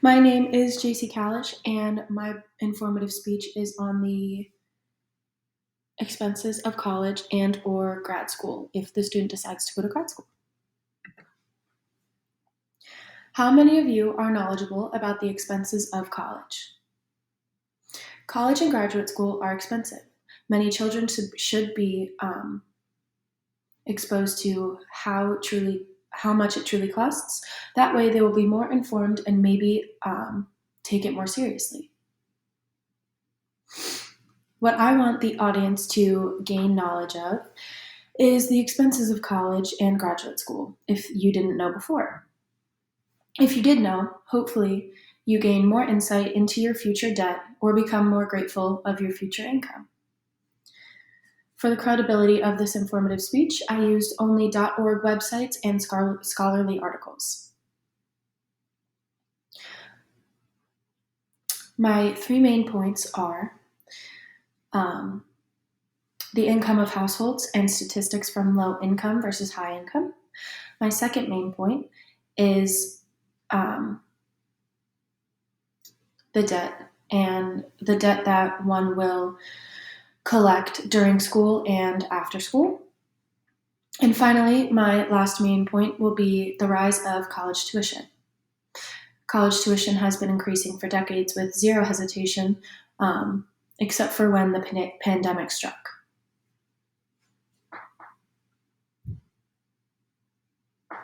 My name is JC Kalish, and my informative speech is on the expenses of college and or grad school if the student decides to go to grad school. How many of you are knowledgeable about the expenses of college? College and graduate school are expensive. Many children should be exposed to how much it truly costs. That way they will be more informed and maybe take it more seriously. What I want the audience to gain knowledge of is the expenses of college and graduate school, if you didn't know before. If you did know, hopefully you gain more insight into your future debt or become more grateful of your future income. For the credibility of this informative speech, I used only .org websites and scholarly articles. My three main points are the income of households and statistics from low income versus high income. My second main point is the debt and the debt that one will collect during school and after school. And finally, my last main point will be the rise of college tuition. College tuition has been increasing for decades with zero hesitation, except for when the pandemic struck.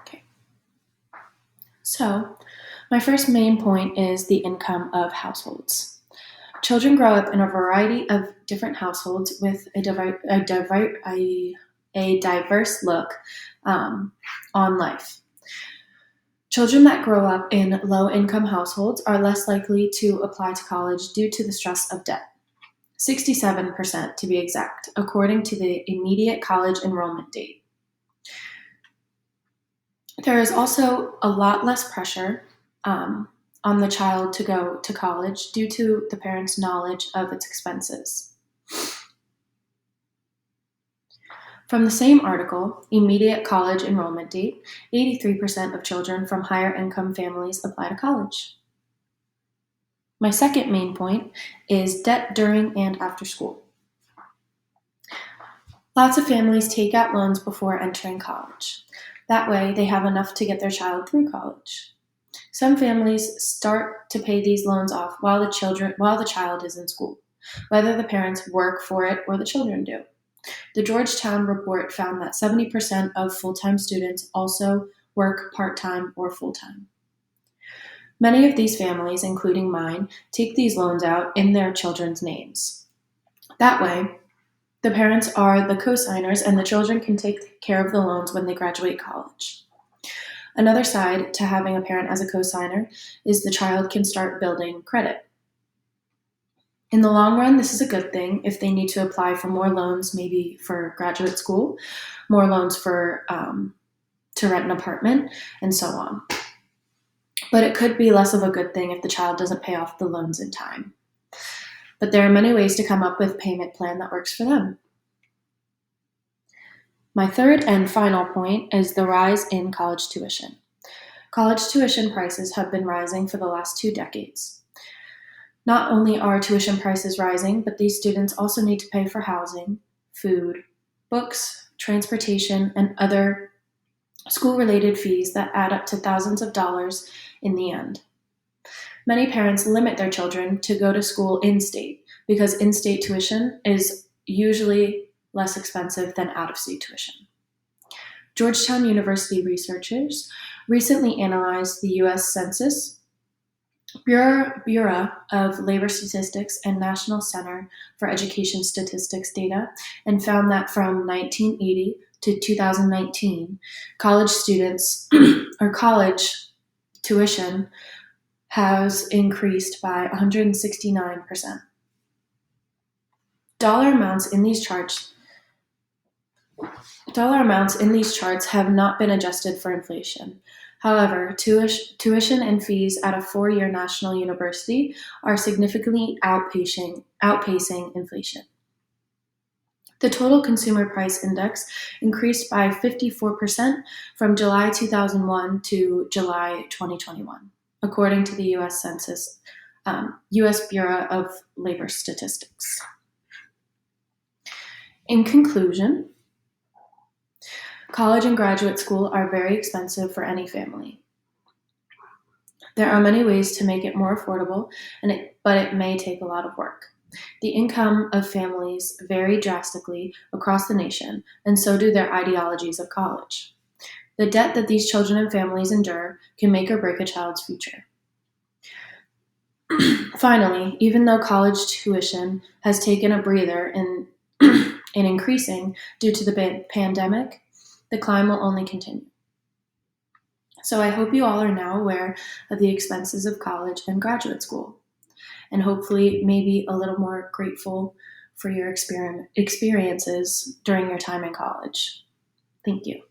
Okay. So, my first main point is the income of households. Children grow up in a variety of different households with a diverse look on life. Children that grow up in low-income households are less likely to apply to college due to the stress of debt. 67% to be exact, according to the immediate college enrollment date. There is also a lot less pressure on the child to go to college due to the parents' knowledge of its expenses. From the same article, Immediate College Enrollment Date, 83% of children from higher income families apply to college. My second main point is debt during and after school. Lots of families take out loans before entering college. That way, they have enough to get their child through college. Some families start to pay these loans off while the child is in school, whether the parents work for it or the children do. The Georgetown report found that 70% of full-time students also work part-time or full-time. Many of these families, including mine, take these loans out in their children's names. That way, the parents are the co-signers and the children can take care of the loans when they graduate college. Another side to having a parent as a co-signer is the child can start building credit. In the long run, this is a good thing if they need to apply for more loans, maybe for graduate school, more loans for to rent an apartment, and so on. But it could be less of a good thing if the child doesn't pay off the loans in time. But there are many ways to come up with a payment plan that works for them. My third and final point is the rise in college tuition. College tuition prices have been rising for the last 2 decades. Not only are tuition prices rising, but these students also need to pay for housing, food, books, transportation, and other school-related fees that add up to thousands of dollars in the end. Many parents limit their children to go to school in-state because in-state tuition is usually less expensive than out-of-state tuition. Georgetown University researchers recently analyzed the U.S. Census Bureau of Labor Statistics and National Center for Education Statistics data and found that from 1980 to 2019, college students or college tuition has increased by 169%. Dollar amounts in these charts have not been adjusted for inflation. However, tuition and fees at a 4-year national university are significantly outpacing inflation. The total consumer price index increased by 54% from July 2001 to July 2021, according to the U.S. Census, U.S. Bureau of Labor Statistics. In conclusion, college and graduate school are very expensive for any family. There are many ways to make it more affordable, but it may take a lot of work. The income of families vary drastically across the nation, and so do their ideologies of college. The debt that these children and families endure can make or break a child's future. Finally, even though college tuition has taken a breather in increasing due to the pandemic, the climb will only continue. So I hope you all are now aware of the expenses of college and graduate school, and hopefully maybe a little more grateful for your experiences during your time in college. Thank you.